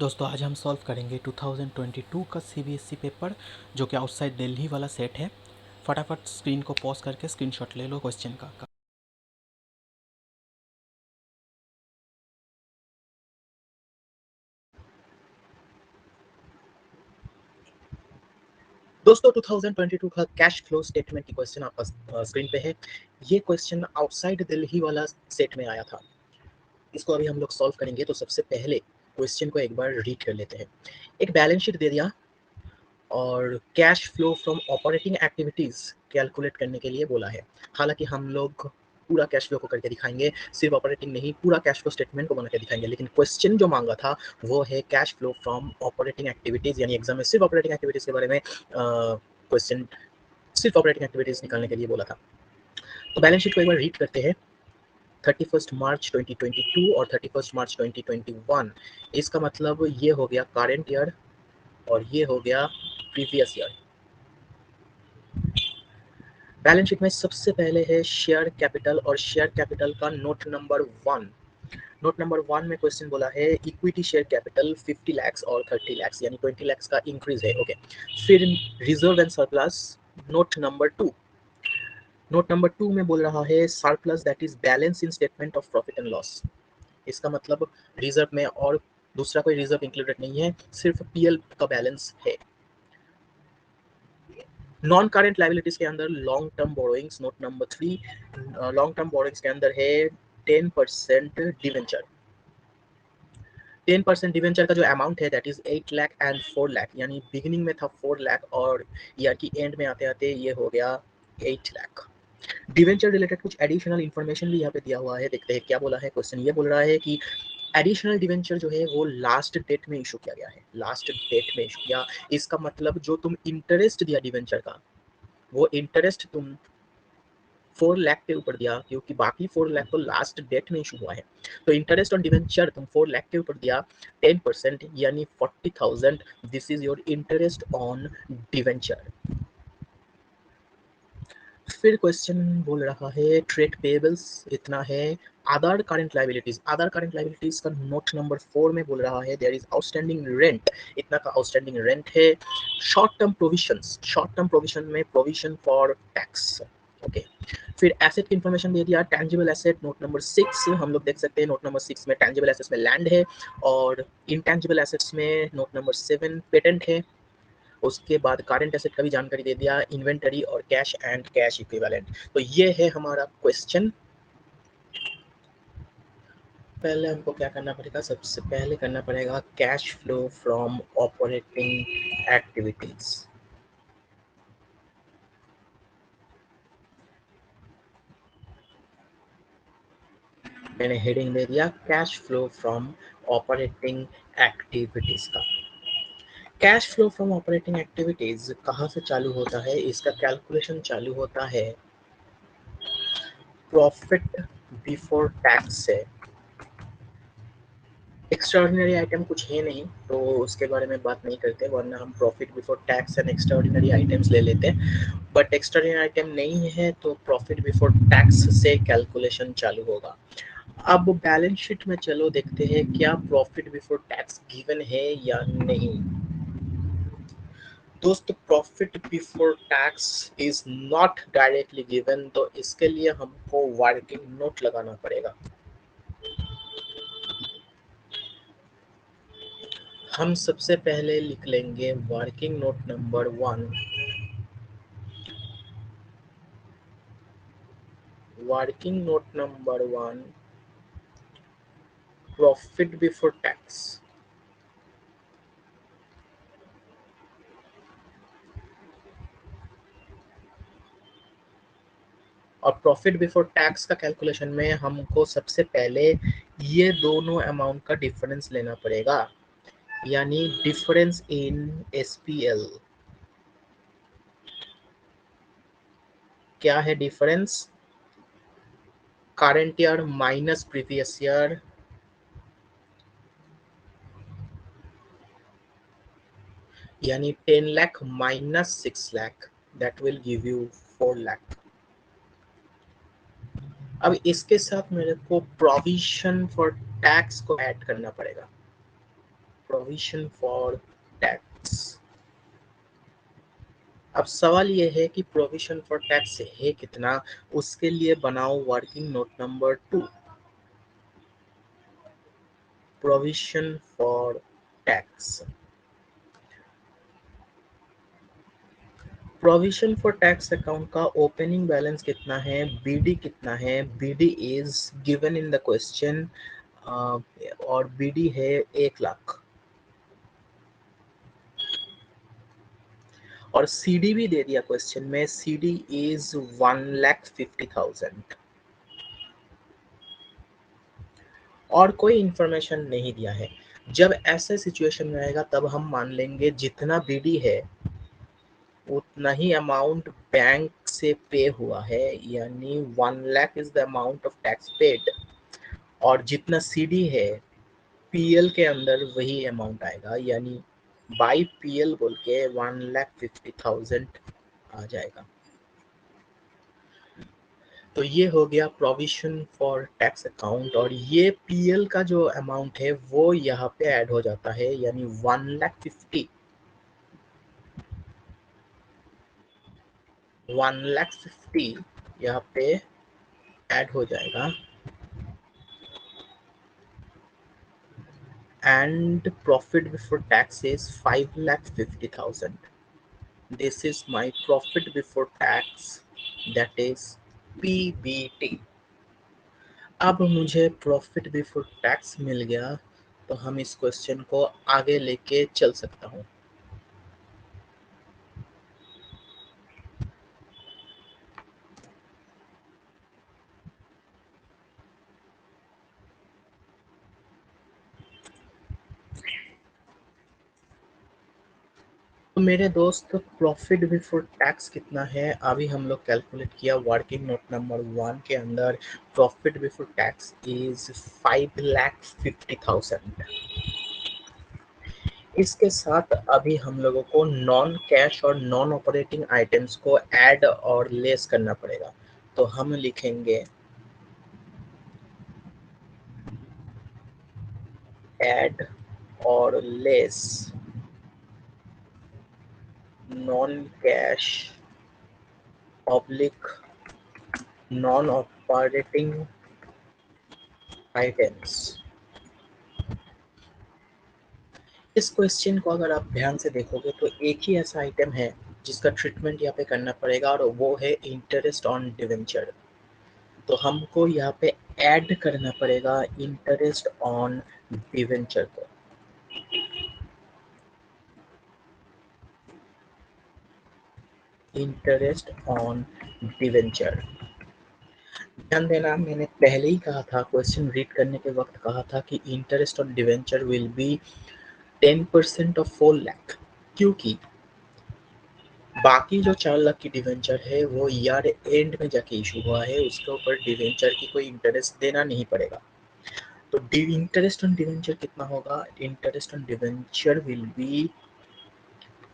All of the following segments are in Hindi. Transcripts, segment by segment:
दोस्तों आज हम सॉल्व करेंगे 2022 का सीबीएसई पेपर जो कि आउटसाइड दिल्ली वाला सेट है। फटाफट स्क्रीन को पॉज करके स्क्रीनशॉट ले लो क्वेश्चन का। दोस्तों 2022 का कैश फ्लो स्टेटमेंट की क्वेश्चन आपका स्क्रीन पे है। ये क्वेश्चन आउटसाइड दिल्ली वाला सेट में आया था। इसको अभी हम लोग सॉल्व करेंगे। तो सबसे पहले क्वेश्चन को एक बार रीड कर लेते हैं। एक बैलेंस शीट दे दिया और cash flow from operating activities calculate करने के लिए बोला है। हालांकि हम लोग पूरा कैश फ्लो को करके दिखाएंगे, सिर्फ ऑपरेटिंग नहीं, पूरा कैश फ्लो स्टेटमेंट को बना के दिखाएंगे। लेकिन क्वेश्चन जो मांगा था वो है cash flow from operating activities, यानी एग्जाम में सिर्फ ऑपरेटिंग एक्टिविटीज के बारे में क्वेश्चन, सिर्फ ऑपरेटिंग एक्टिविटीज निकालने के लिए बोला था। तो बैलेंस शीट को एक बार रीड करते हैं। 31 मार्च 2022 और 31 मार्च 2021, इसका मतलब ये हो गया करंट ईयर और ये हो गया प्रीवियस ईयर। बैलेंस शीट में सबसे पहले है शेयर कैपिटल, और शेयर कैपिटल का नोट नंबर 1। नोट नंबर 1 में क्वेश्चन बोला है इक्विटी शेयर कैपिटल 50 लाख और 30 लाख, यानी 20 लाख का इंक्रीज है। ओके, फिर reserve and surplus, note number 2। Note number 2 में बोल रहा है surplus that is balance in statement of profit and loss. इसका मतलब रिजर्व में और दूसरा कोई रिजर्व इंक्लूडेड नहीं है, सिर्फ पीएल का बैलेंस है। नॉन करेंट लाइबिलिटीज के अंदर long term borrowings, note number 3। Long term borrowings के अंदर है 10% डिवेंचर। 10% डिवेंचर का जो अमाउंट है that is 8 lakh and 4 lakh, यानी बिगिनिंग में था 4 लाख और ईयर की एंड में आते आते ये हो गया 8 लाख। डिवेंचर रिलेटेड कुछ एडिशनल इन्फॉर्मेशन भी यहाँ पे दिया हुआ है, देखते हैं क्या बोला है। क्वेश्चन ये बोल रहा है कि एडिशनल डिवेंचर जो है वो लास्ट डेट में इशू किया गया है, लास्ट डेट में इशू किया। इसका मतलब जो तुम इंटरेस्ट दिया डिवेंचर का, वो इंटरेस्ट तुम 4 लाख के ऊपर दिया, क्योंकि बाकी 4 लाख तो लास्ट डेट में इशू हुआ है। तो इंटरेस्ट ऑन डिवेंचर तुम 4 लाख के ऊपर दिया 10%, यानी 40,000। This is your interest on debenture. फिर क्वेश्चन बोल रहा है ट्रेड पेबल्स इतना है। Other current liabilities, other current liabilities का नोट नंबर 4 में बोल रहा है देयर इज आउटस्टैंडिंग रेंट, इतना का आउटस्टैंडिंग रेंट है। Short term provisions, short term provision में प्रोविजन फॉर टैक्स। ओके, फिर एसेट की इंफॉर्मेशन दे दिया। टैंजिबल एसेट नोट नंबर 6 हम लोग देख सकते हैं। नोट नंबर 6 में टैंजिबल एसेट्स में लैंड है, और इंटैंजिबल एसेट्स में नोट नंबर 7 पेटेंट है। उसके बाद करंट एसेट का भी जानकारी दे दिया, इन्वेंटरी और कैश एंड कैश इक्विवेलेंट। तो ये है हमारा क्वेश्चन। पहले हमको क्या करना पड़ेगा, सबसे पहले करना पड़ेगा cash flow from operating activities. मैंने हेडिंग दे दिया cash flow from operating activities का। Cash flow from operating activities कहाँ से चालू होता है, इसका कैलकुलेशन चालू होता है प्रॉफिट बिफोर टैक्स से। एक्स्ट्राऑर्डिनरी आइटम कुछ है नहीं तो उसके बारे में बात नहीं करते, वरना हम profit before tax and extraordinary items ले लेते हैं। बट एक्स्ट्राऑर्डिनरी आइटम नहीं है तो प्रॉफिट बिफोर टैक्स से कैलकुलेशन चालू होगा। अब बैलेंस शीट में चलो देखते हैं क्या प्रॉफिट बिफोर टैक्स गिवन है या नहीं। दोस्तों profit before tax is not directly given, तो इसके लिए हमको वर्किंग नोट लगाना पड़ेगा। हम सबसे पहले लिख लेंगे working note number 1। Working note number 1, profit before tax. और प्रॉफिट बिफोर टैक्स का कैलकुलेशन में हमको सबसे पहले ये दोनों अमाउंट का डिफरेंस लेना पड़ेगा, यानी डिफरेंस इन एसपीएल। क्या है difference? Current year minus previous year, यानी 10 lakh minus 6 lakh, that will give you 4 lakh. अब इसके साथ मेरे को प्रोविजन फॉर टैक्स को ऐड करना पड़ेगा। Provision for tax. अब सवाल ये है कि प्रोविजन फॉर टैक्स है कितना, उसके लिए बनाओ working note number 2, provision for tax. Provision for tax account का ओपनिंग बैलेंस कितना है, बीडी कितना है, BD is given in the question और बीडी है 1,00,000 और सीडी भी दे दिया क्वेश्चन में, सीडी इज 1,50,000 और कोई इंफॉर्मेशन नहीं दिया है। जब ऐसे सिचुएशन में आएगा तब हम मान लेंगे जितना बीडी है उतना ही अमाउंट बैंक से पे हुआ है, यानी 1,00,000 is the amount of tax paid, और जितना सीडी है पीएल के अंदर वही अमाउंट आएगा, यानी बाई पीएल बोल के 1,50,000 आ जाएगा। तो ये हो गया प्रोविजन फॉर टैक्स अकाउंट, और ये पीएल का जो अमाउंट है वो यहाँ पे ऐड हो जाता है, यानी 1,50,000 यहाँ पे ऐड हो जाएगा, and profit before tax is 5,50,000. This is my profit before tax, that is PBT. अब मुझे प्रॉफिट बिफोर टैक्स मिल गया तो हम इस क्वेश्चन को आगे लेके चल सकता हूँ। तो मेरे दोस्त प्रॉफिट बिफोर टैक्स कितना है अभी हम लोग कैलकुलेट किया वर्किंग नोट नंबर 1 के अंदर। Profit before tax is 5,50,000। इसके साथ अभी हम लोगों को नॉन कैश और नॉन ऑपरेटिंग आइटम्स को ऐड और लेस करना पड़ेगा। तो हम लिखेंगे ऐड और less non cash oblique non operating items. इस क्वेश्चन को अगर आप ध्यान से देखोगे तो एक ही ऐसा आइटम है जिसका ट्रीटमेंट यहाँ पे करना पड़ेगा और वो है इंटरेस्ट ऑन डिवेंचर। तो हमको यहाँ पे ऐड करना पड़ेगा इंटरेस्ट ऑन डिवेंचर को। इंटरेस्ट ऑन डिवेंचर, ध्यान देना मैंने पहले ही कहा था, क्वेश्चन रीड करने के वक्त कहा था कि interest on debenture will be 10% of 4,00,000, क्योंकि बाकी जो 4,00,000 की डिवेंचर है वो ईयर एंड में जाके इशू हुआ है, उसके ऊपर डिवेंचर की कोई इंटरेस्ट देना नहीं पड़ेगा। तो इंटरेस्ट ऑन डिवेंचर कितना होगा, interest on debenture will be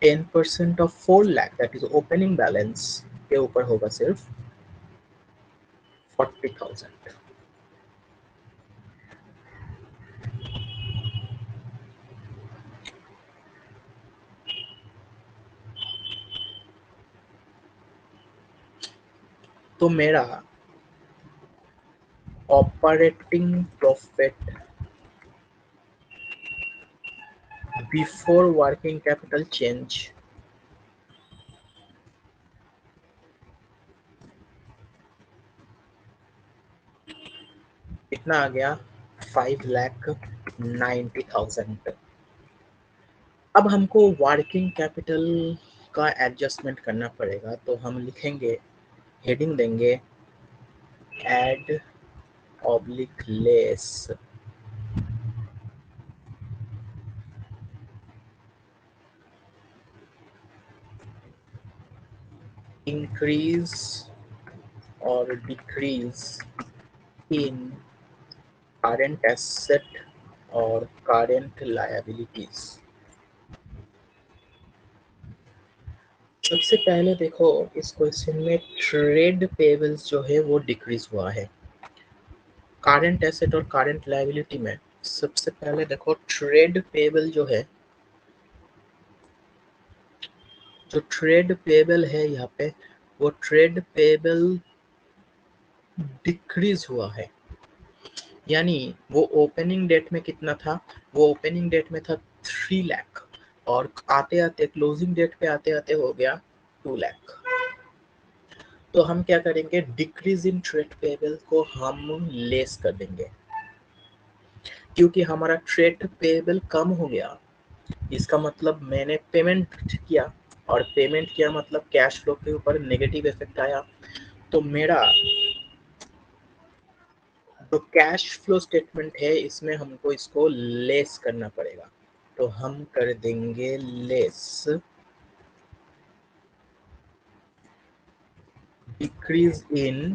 10% of 4,00,000, that is opening balance के ऊपर होगा सिर्फ 40,000। तो मेरा operating profit before working capital change कितना आ गया, 5,90,000। अब हमको वर्किंग कैपिटल का एडजस्टमेंट करना पड़ेगा, तो हम लिखेंगे, हेडिंग देंगे एड ऑब्लिक लेस इंक्रीज और डिक्रीज इन करंट एसेट और करंट लायबिलिटीज। सबसे पहले देखो इस क्वेश्चन में ट्रेड पेबल्स जो है वो डिक्रीज हुआ है, करंट एसेट और करंट लायबिलिटी में सबसे पहले देखो ट्रेड पेबल जो है, जो ट्रेड पेबल है यहाँ पे, वो ट्रेड पेबल डिक्रीज हुआ है। यानी वो ओपनिंग डेट में कितना था, वो ओपनिंग डेट में था 3 लाख और आते आते क्लोजिंग डेट पे आते आते हो गया 2 लाख। तो हम क्या करेंगे, डिक्रीज इन ट्रेड पेबल को हम लेस कर देंगे, क्योंकि हमारा ट्रेड पेबल कम हो गया। इसका मतलब मैंने पेमेंट किया, और पेमेंट किया मतलब कैश फ्लो के ऊपर नेगेटिव इफेक्ट आया। तो मेरा जो कैश फ्लो स्टेटमेंट है इसमें हमको इसको लेस करना पड़ेगा। तो हम कर देंगे less decrease in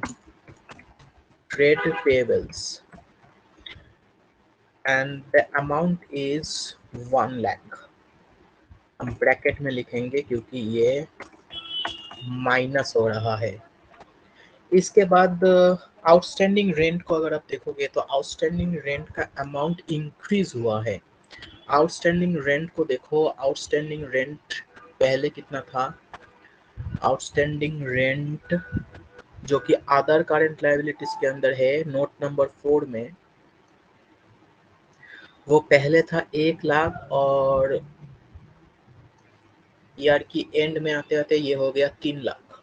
trade payables and the amount is 1 lakh. हम ब्रैकेट में लिखेंगे क्योंकि ये माइनस हो रहा है। इसके बाद आउटस्टैंडिंग रेंट को अगर आप देखोगे तो आउटस्टैंडिंग रेंट का अमाउंट इंक्रीज हुआ है। आउटस्टैंडिंग रेंट को देखो, आउटस्टैंडिंग रेंट पहले कितना था, आउटस्टैंडिंग रेंट जो कि अदर करंट लायबिलिटीज के अंदर है नोट नंबर 4 में, वो पहले था 1 लाख और ईयर की एंड में आते आते ये हो गया 3 लाख।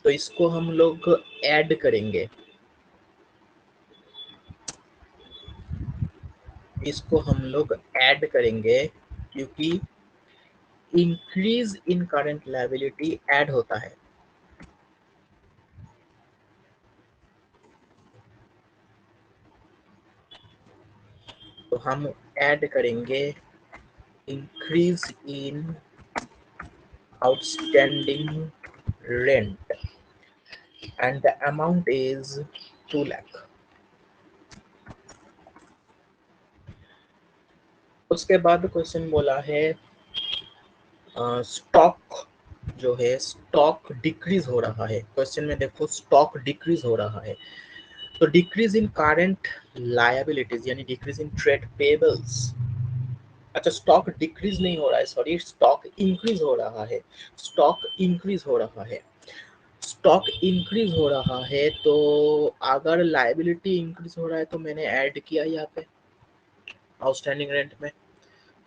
तो इसको हम लोग ऐड करेंगे, इसको हम लोग ऐड करेंगे क्योंकि increase in current liability add होता है। तो हम ऐड करेंगे increase in outstanding rent and the amount is 2 lakh. उसके बाद क्वेश्चन बोला है स्टॉक जो है, स्टॉक डिक्रीज हो रहा है। क्वेश्चन में देखो स्टॉक डिक्रीज हो रहा है। तो डिक्रीज इन करंट लायबिलिटीज यानी डिक्रीज इन ट्रेड पेबल्स, अच्छा स्टॉक डिक्रीज नहीं हो रहा है, सॉरी स्टॉक इंक्रीज हो रहा है। स्टॉक इंक्रीज हो रहा है, स्टॉक इंक्रीज हो रहा है। तो अगर लायबिलिटी इंक्रीज हो रहा है तो मैंने ऐड किया यहाँ पे आउटस्टैंडिंग रेंट में।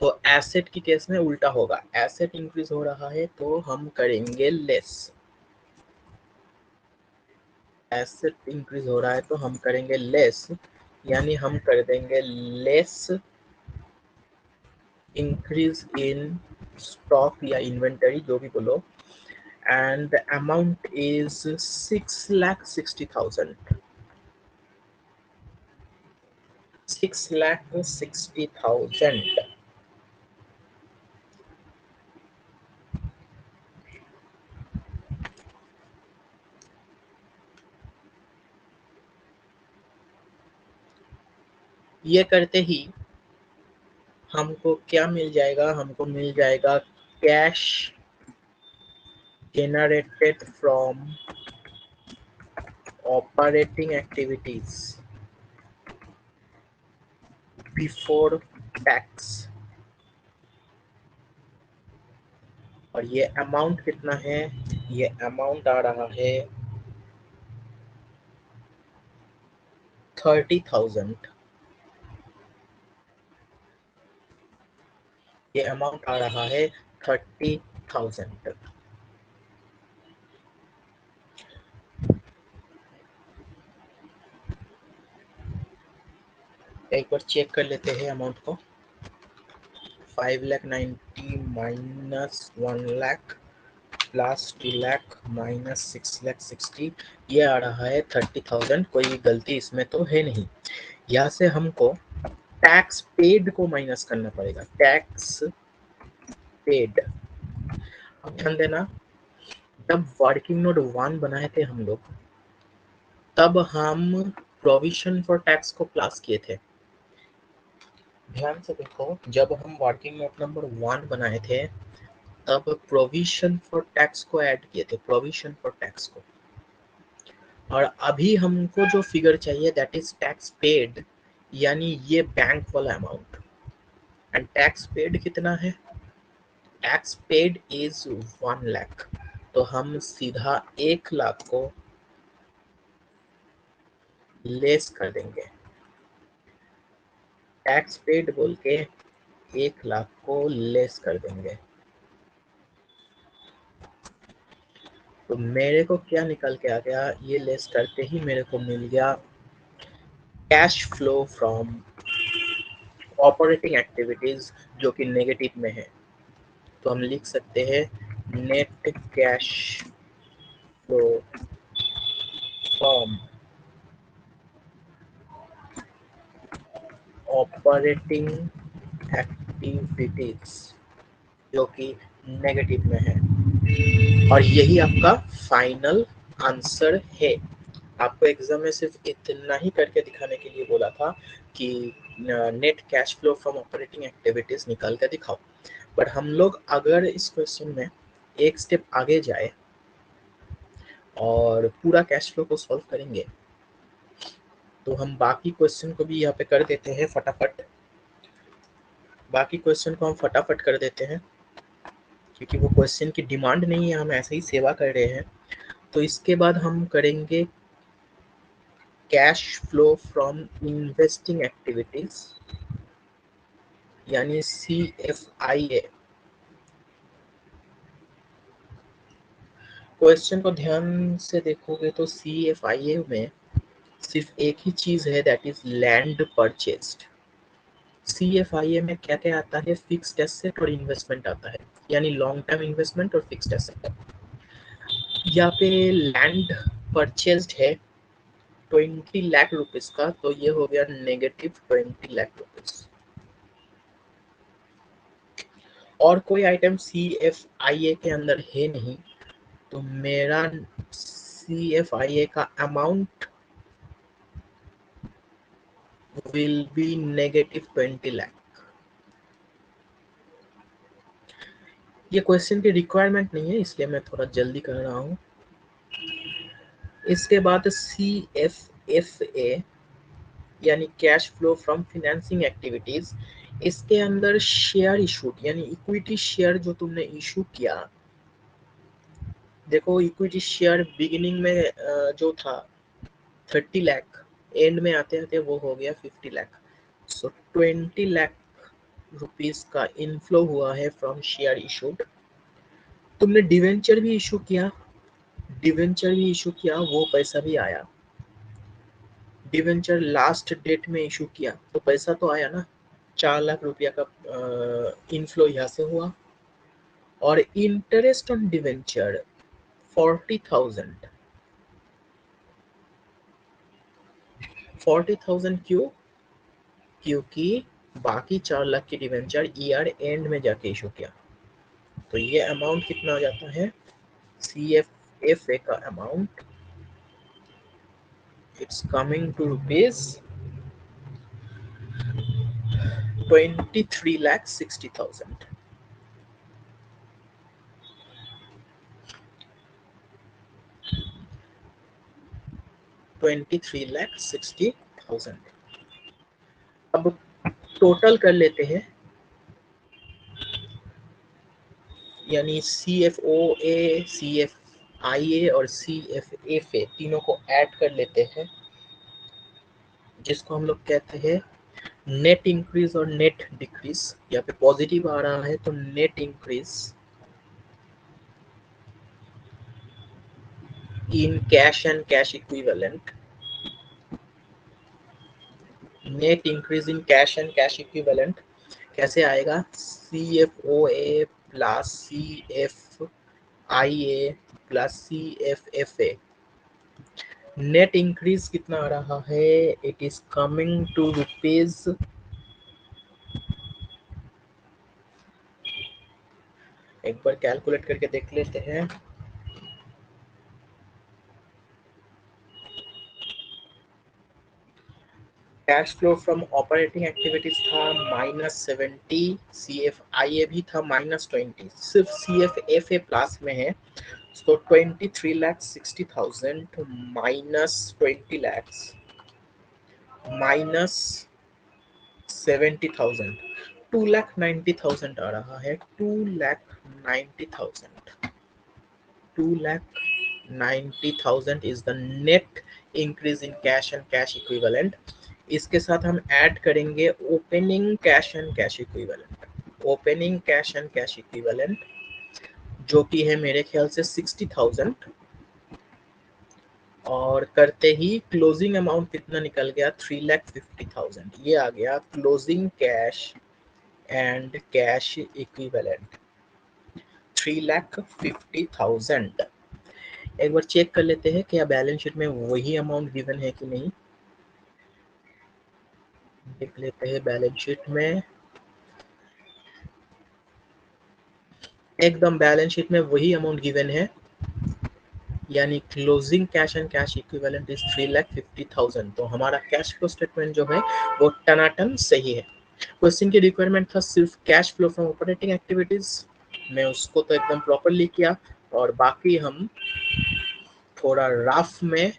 तो एसेट की केस में उल्टा होगा, एसेट इंक्रीज हो रहा है तो हम करेंगे लेस। एसेट इंक्रीज हो रहा है तो हम करेंगे लेस, यानी हम कर देंगे लेस इंक्रीज इन स्टॉक या इन्वेंटरी जो भी बोलो, एंड द अमाउंट इज 6,60,000। 6,60,000। ये करते ही हमको क्या मिल जाएगा, हमको मिल जाएगा cash generated from operating activities before tax। और ये अमाउंट कितना है, ये अमाउंट आ रहा है 30,000। ये अमाउंट आ रहा है 30,000। एक बार चेक कर लेते हैं अमाउंट को। 5,90,000 minus 1 lakh plus 2 lakh minus 6,60,000, ये आ रहा है 30,000। कोई गलती इसमें तो है नहीं। यहाँ से हमको टैक्स पेड को माइनस करना पड़ेगा, टैक्स पेड। अब ध्यान देना, जब वर्किंग नोट 1 बनाए थे हम लोग, तब हम प्रोविजन फॉर टैक्स को क्लास किए थे। ध्यान से देखो, जब हम वर्किंग नोट नंबर 1 बनाए थे तब प्रोविजन फॉर टैक्स को ऐड किए थे, प्रोविजन फॉर टैक्स को। और अभी हमको जो फिगर चाहिए दैट इज टैक्स पेड, यानी ये बैंक वाला अमाउंट। एंड टैक्स पेड कितना है? Tax paid is 1 lakh. तो हम सीधा 1 लाख को लेस कर देंगे, टैक्स पेड बोल के 1 लाख को लेस कर देंगे। तो मेरे को क्या निकल के आ गया, ये लेस करते ही मेरे को मिल गया cash flow from operating activities, जो कि नेगेटिव में है। तो हम लिख सकते हैं net cash flow from operating activities, जो कि नेगेटिव में है। और यही आपका फाइनल आंसर है। आपको एग्जाम में सिर्फ इतना ही करके दिखाने के लिए बोला था कि net cash flow from operating activities निकाल कर दिखाओ। बट हम लोग अगर इस क्वेश्चन में एक स्टेप आगे जाए और पूरा कैश फ्लो को सॉल्व करेंगे, तो हम बाकी क्वेश्चन को भी यहाँ पे कर देते हैं फटाफट। बाकी क्वेश्चन को हम फटाफट कर देते हैं, क्योंकि वो क्वेश्चन की डिमांड नहीं है, हम ऐसे ही सेवा कर रहे हैं। तो इसके बाद हम करेंगे cash flow from investing activities, यानी CFIA। क्वेश्चन को ध्यान से देखोगे तो CFIA में सिर्फ एक ही चीज है, that is land purchased. CFIA में क्या क्या आता है? फिक्स्ड एसेट और इन्वेस्टमेंट आता है, यानी लॉन्ग टर्म इन्वेस्टमेंट और फिक्स्ड एसेट। यहाँ पे लैंड परचेस्ड है 20 लाख रुपीज का, तो ये हो गया नेगेटिव 20 लाख रुपीज। और कोई आइटम CFIA के अंदर है नहीं, तो मेरा CFIA का amount will be negative 20 lakh. ये क्वेश्चन की रिक्वायरमेंट नहीं है, इसलिए मैं थोड़ा जल्दी कर रहा हूँ। इसके बाद CFFA यानी cash flow from financing activities. इसके अंदर शेयर इशूड यानी इक्विटी शेयर जो तुमने इशू किया, देखो इक्विटी शेयर बिगिनिंग में जो था 30 लाख, एंड में आते आते वो हो गया 50 लाख। सो 20 लाख रुपीस का इनफ्लो हुआ है फ्रॉम शेयर इशूड। तुमने डिवेंचर भी इशू किया, वो पैसा भी आया। डिवेंचर लास्ट डेट में इशू किया तो पैसा तो आया ना, 4 लाख रुपया का इनफ्लो यहाँ से हुआ। और इंटरेस्ट ऑन डिवेंचर 40,000। 40,000 क्यों? क्योंकि बाकी 4 लाख की डिवेंचर ईयर एंड में जाके इशू किया। तो ये अमाउंट कितना आ जाता है? CFFA का amount it's coming to rupees 23,60,000। 23,60,000। अब टोटल कर लेते हैं, यानी CFOA, CFIA और CFFA तीनों को ऐड कर लेते हैं, जिसको हम लोग कहते हैं नेट इंक्रीज और नेट डिक्रीज। यहाँ पे पॉजिटिव आ रहा है तो net increase in cash and cash equivalent. Net increase in cash and cash equivalent कैसे आएगा? CFOA plus CFIA plus CFFA। Net increase कितना आ रहा है? It is coming to rupees, एक बार कैलकुलेट करके देख लेते हैं। Cash flow from operating activities था -70, CFIA भी था -20, सिर्फ CFFA प्लस में है। तो 23,60,000 -20 lakhs minus 70,000, 2,90,000 आ रहा है, 2,90,000, 2,90,000 is the net increase in cash and cash equivalent. इसके साथ हम ऐड करेंगे opening cash and cash equivalent, opening cash and cash equivalent जो कि है मेरे ख्याल से 60,000, और करते ही क्लोजिंग अमाउंट कितना निकल गया, 3,50,000। ये आ गया closing cash and cash equivalent, 3,50,000। एक बार चेक कर लेते हैं क्या बैलेंस शीट में वही अमाउंट गिवन है कि नहीं। देख लेते हैं बैलेंस शीट में, एकदम बैलेंस शीट में वही अमाउंट गिवन है, यानी closing cash and cash equivalent is 3,50,000। तो हमारा कैश फ्लो स्टेटमेंट जो है वो टनाटन सही है। क्वेश्चन की रिक्वायरमेंट था सिर्फ cash flow from operating activities, मैं उसको तो एकदम प्रॉपरली किया, और बाकी हम थोड़ा रफ में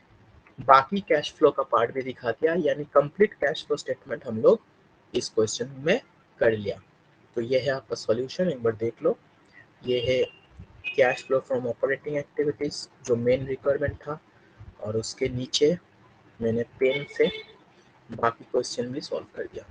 बाकी कैश फ्लो का पार्ट भी दिखा दिया, यानी कंप्लीट कैश फ्लो स्टेटमेंट हम लोग इस क्वेश्चन में कर लिया। तो ये है आपका सॉल्यूशन, एक बार देख लो। ये है cash flow from operating activities जो मेन रिक्वायरमेंट था, और उसके नीचे मैंने पेन से बाकी क्वेश्चन भी सॉल्व कर दिया।